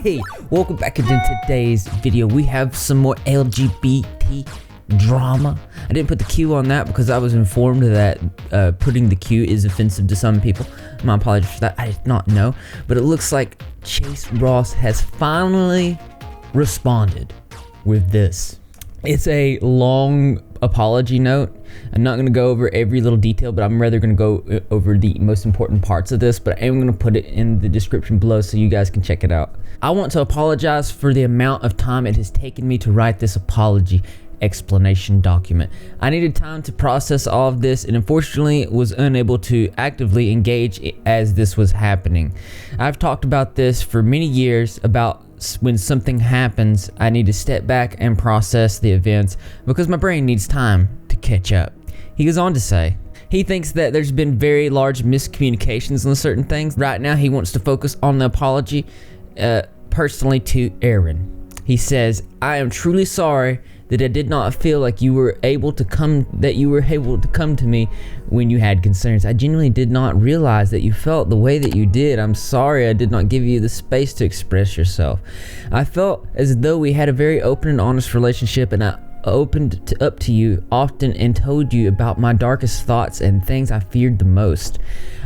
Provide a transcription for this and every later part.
Hey, welcome back into today's video. We have some more LGBT drama. I didn't put the Q on that because I was informed that putting the Q is offensive to some people. My apologies for that. I did not know, but it looks like Chase Ross has finally responded with this. It's a long apology note. I'm not going to go over every little detail, but I'm rather going to go over the most important parts of this, but I am going to put it in the description below so you guys can check it out. I want to apologize for the amount of time it has taken me to write this apology explanation document. I needed time to process all of this and unfortunately was unable to actively engage as this was happening. I've talked about this for many years about when something happens, I need to step back and process the events because my brain needs time to catch up. He goes on to say, he thinks that there's been very large miscommunications on certain things. Right now, he wants to focus on the apology personally to Aaron. He says, I am truly sorry that I did not feel like you were able to come to me when you had concerns. I genuinely did not realize that you felt the way that you did. I'm sorry I did not give you the space to express yourself. I felt as though we had a very open and honest relationship, and I opened up to you often and told you about my darkest thoughts and things I feared the most.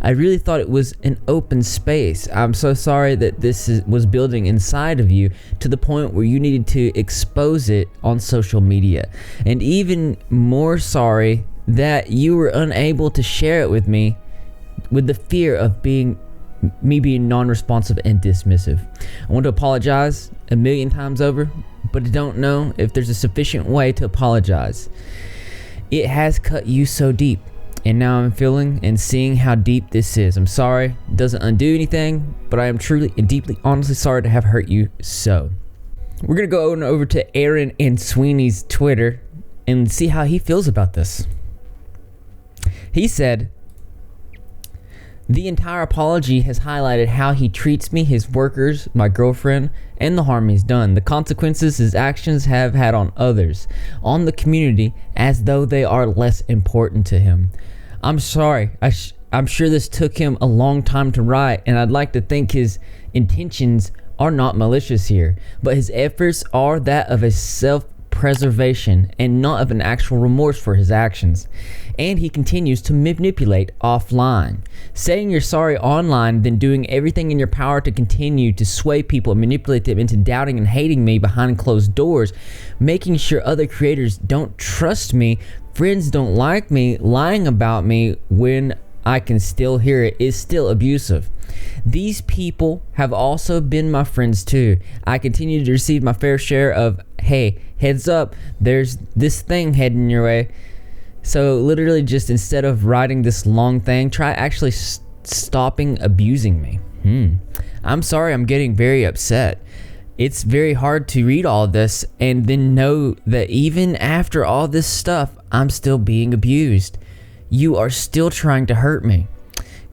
I really thought it was an open space. I'm so sorry that this was building inside of you to the point where you needed to expose it on social media. And even more sorry that you were unable to share it with me with the fear of me being non-responsive and dismissive. I want to apologize a million times over, but I don't know if there's a sufficient way to apologize. It has cut you so deep, and now I'm feeling and seeing how deep this is. I'm sorry, it doesn't undo anything, but I am truly and deeply honestly sorry to have hurt you so. We're gonna go over to Aaron and Sweeney's Twitter and see how he feels about this. He said, the entire apology has highlighted how he treats me, his workers, my girlfriend, and the harm he's done, the consequences his actions have had on others, on the community, as though they are less important to him. I'm sorry. I'm sure this took him a long time to write, and I'd like to think his intentions are not malicious here, but his efforts are that of a self-preservation and not of an actual remorse for his actions. And he continues to manipulate offline. Saying you're sorry online, then doing everything in your power to continue to sway people and manipulate them into doubting and hating me behind closed doors, making sure other creators don't trust me, friends don't like me, lying about me when I can still hear it is still abusive. These people have also been my friends too. I continue to receive my fair share of, hey, heads up, there's this thing heading your way. So literally just instead of writing this long thing, try actually stopping abusing me. I'm sorry, I'm getting very upset. It's very hard to read all this and then know that even after all this stuff, I'm still being abused. You are still trying to hurt me.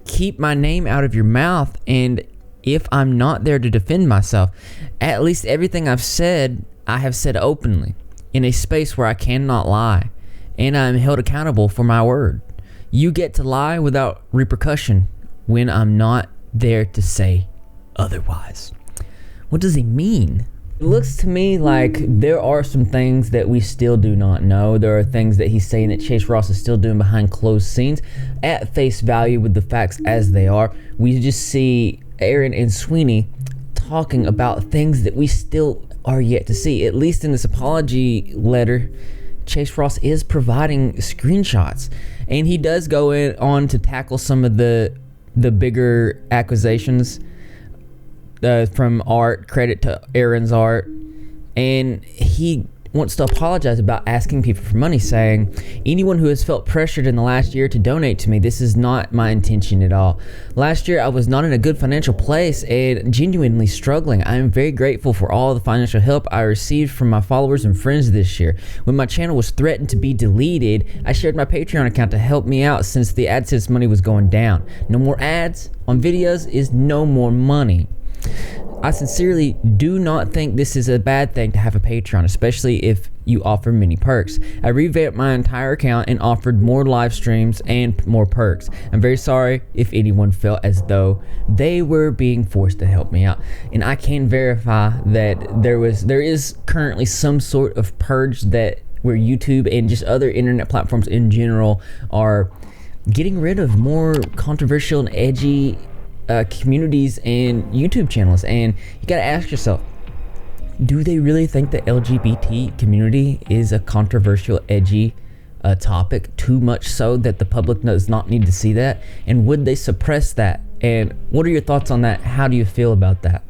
Keep my name out of your mouth, and if I'm not there to defend myself, at least everything I've said, I have said openly, in a space where I cannot lie, and I am held accountable for my word. You get to lie without repercussion when I'm not there to say otherwise. What does he mean? It looks to me like there are some things that we still do not know. There are things that he's saying that Chase Ross is still doing behind closed scenes. At face value with the facts as they are, we just see Aaron and Sweeney talking about things that we still are yet to see. At least in this apology letter, Chase Ross is providing screenshots, and he does go on to tackle some of the bigger accusations from Art, credit to Aaron's Art, and he wants to apologize about asking people for money, saying, anyone who has felt pressured in the last year to donate to me, this is not my intention at all. Last year I was not in a good financial place and genuinely struggling. I am very grateful for all the financial help I received from my followers and friends this year. When my channel was threatened to be deleted, I shared my Patreon account to help me out since the AdSense money was going down. No more ads on videos is no more money. I sincerely do not think this is a bad thing to have a Patreon, especially if you offer many perks. I revamped my entire account and offered more live streams and more perks. I'm very sorry if anyone felt as though they were being forced to help me out. And I can verify that there is currently some sort of purge that where YouTube and just other internet platforms in general are getting rid of more controversial and edgy communities and YouTube channels. And you gotta ask yourself, do they really think the LGBT community is a controversial, edgy topic, too much so that the public does not need to see that? And would they suppress that? And what are your thoughts on that? How do you feel about that?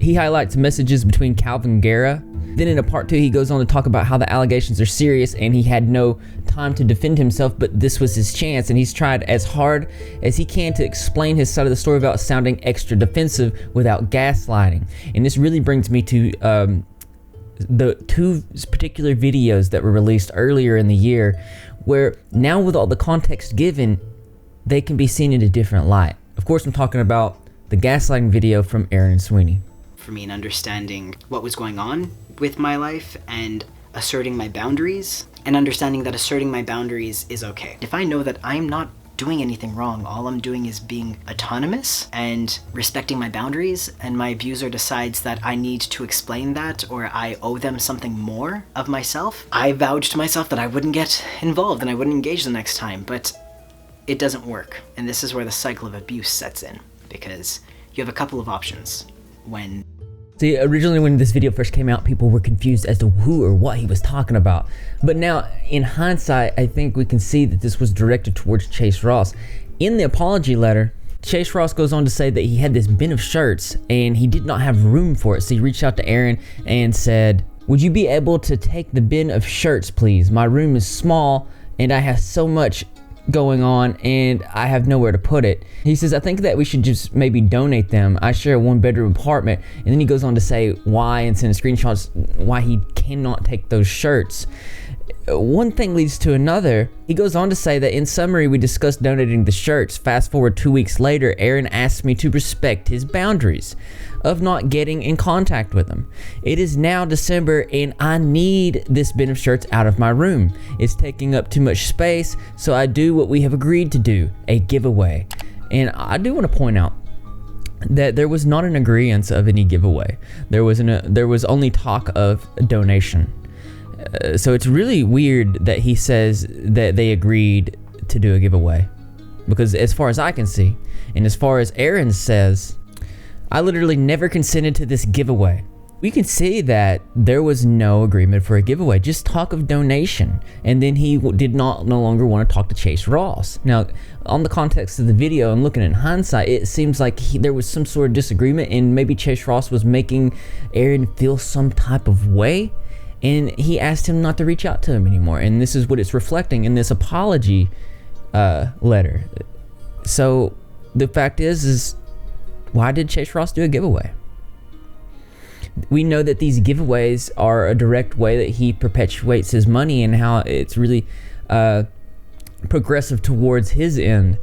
He highlights messages between Calvin Guerra. Then in a part 2, he goes on to talk about how the allegations are serious and he had no time to defend himself, but this was his chance, and he's tried as hard as he can to explain his side of the story without sounding extra defensive, without gaslighting. And this really brings me to the 2 particular videos that were released earlier in the year, where now with all the context given, they can be seen in a different light. Of course, I'm talking about the gaslighting video from Aaron and Sweeney. For me in understanding what was going on with my life and asserting my boundaries, and understanding that asserting my boundaries is okay. If I know that I'm not doing anything wrong, all I'm doing is being autonomous and respecting my boundaries, and my abuser decides that I need to explain that or I owe them something more of myself, I vowed to myself that I wouldn't get involved and I wouldn't engage the next time. But it doesn't work, and this is where the cycle of abuse sets in, because you have a couple of options when... See, originally when this video first came out, people were confused as to who or what he was talking about. But now, in hindsight, I think we can see that this was directed towards Chase Ross. In the apology letter, Chase Ross goes on to say that he had this bin of shirts and he did not have room for it. So he reached out to Aaron and said, "Would you be able to take the bin of shirts, please? My room is small and I have so much going on and I have nowhere to put it." He says, "I think that we should just maybe donate them. I share a 1-bedroom apartment." And then he goes on to say why and send screenshots why he cannot take those shirts. One thing leads to another. He goes on to say that in summary, we discussed donating the shirts. Fast forward 2 weeks later, Aaron asked me to respect his boundaries of not getting in contact with him. It is now December and I need this bin of shirts out of my room. It's taking up too much space, so I do what we have agreed to do, a giveaway. And I do want to point out that there was not an agreement of any giveaway. There was only talk of a donation. So it's really weird that he says that they agreed to do a giveaway, because as far as I can see, and as far as Aaron says, I literally never consented to this giveaway. We can see that there was no agreement for a giveaway, just talk of donation. And then he did no longer want to talk to Chase Ross. Now, on the context of the video and looking in hindsight, it seems like there was some sort of disagreement and maybe Chase Ross was making Aaron feel some type of way. And he asked him not to reach out to him anymore. And this is what it's reflecting in this apology letter. So the fact is why did Chase Ross do a giveaway? We know that these giveaways are a direct way that he perpetuates his money and how it's really progressive towards his end.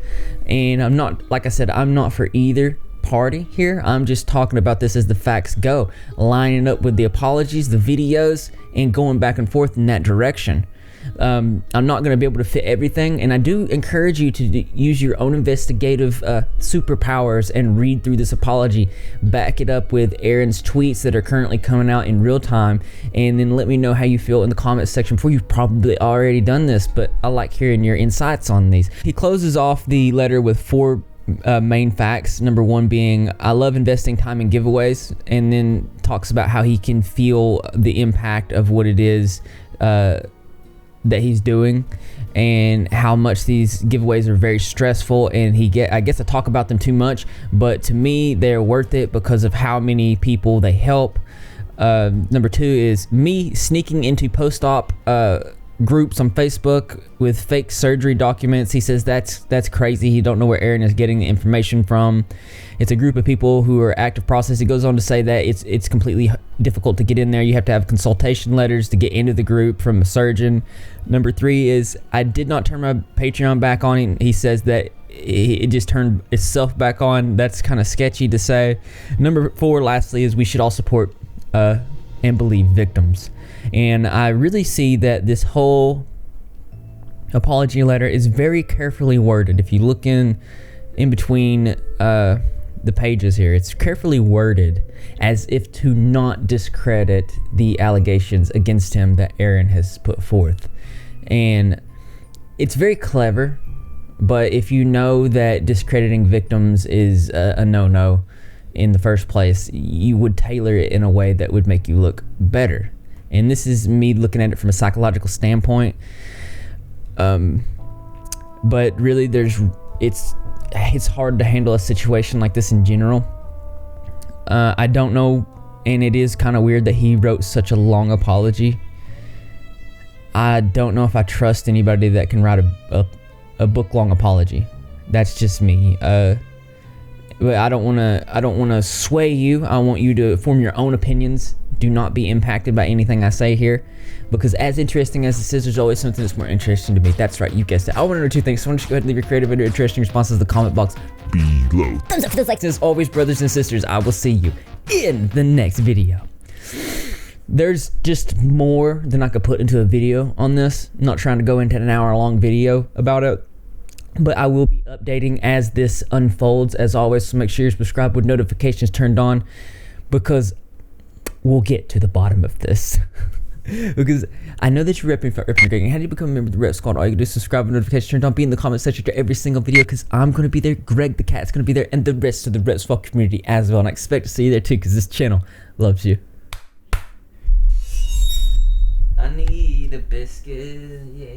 And I'm not, like I said, I'm not for either party here. I'm just talking about this as the facts go, lining up with the apologies, the videos, and going back and forth in that direction. I'm not going to be able to fit everything, and I do encourage you to use your own investigative superpowers and read through this apology, back it up with Aaron's tweets that are currently coming out in real time, and then let me know how you feel in the comments section before. You've probably already done this, but I like hearing your insights on these. He closes off the letter with 4 main facts. Number 1 being, I love investing time in giveaways, and then talks about how he can feel the impact of what it is that he's doing and how much these giveaways are very stressful, and I guess I talk about them too much, but to me they're worth it because of how many people they help. Number 2 is me sneaking into post-op groups on Facebook with fake surgery documents. He says that's crazy. He don't know where Aaron is getting the information from. It's a group of people who are active process. He goes on to say that it's completely difficult to get in there. You have to have consultation letters to get into the group from a surgeon. Number 3 is I did not turn my Patreon back on. He says that it just turned itself back on. That's kind of sketchy to say. Number 4, lastly, is we should all support and believe victims. And I really see that this whole apology letter is very carefully worded. If you look in between the pages here, it's carefully worded as if to not discredit the allegations against him that Aaron has put forth. And it's very clever, but if you know that discrediting victims is a no-no in the first place, you would tailor it in a way that would make you look better. And this is me looking at it from a psychological standpoint. But really, it's hard to handle a situation like this in general. I don't know, and it is kind of weird that he wrote such a long apology. I don't know if I trust anybody that can write a book-long apology. That's just me. But I don't want to sway you. I want you to form your own opinions. Do not be impacted by anything I say here, because as interesting as this is, there's always something that's more interesting to me. That's right, you guessed it. I want to know 2 things. So why don't you go ahead and leave your creative and interesting responses in the comment box below. Thumbs up for those likes. As always, brothers and sisters, I will see you in the next video. There's just more than I could put into a video on this. I'm not trying to go into an hour-long video about it, but I will be updating as this unfolds, as always. So make sure you're subscribed with notifications turned on, because we'll get to the bottom of this. Because I know that you're repping Greg. How do you become a member of the Rep Squad? All you can do is subscribe with notifications turned on. Be in the comment section to every single video, because I'm going to be there. Greg the Cat's going to be there, and the rest of the Rep Squad community as well. And I expect to see you there too, because this channel loves you. I need a biscuit, yeah.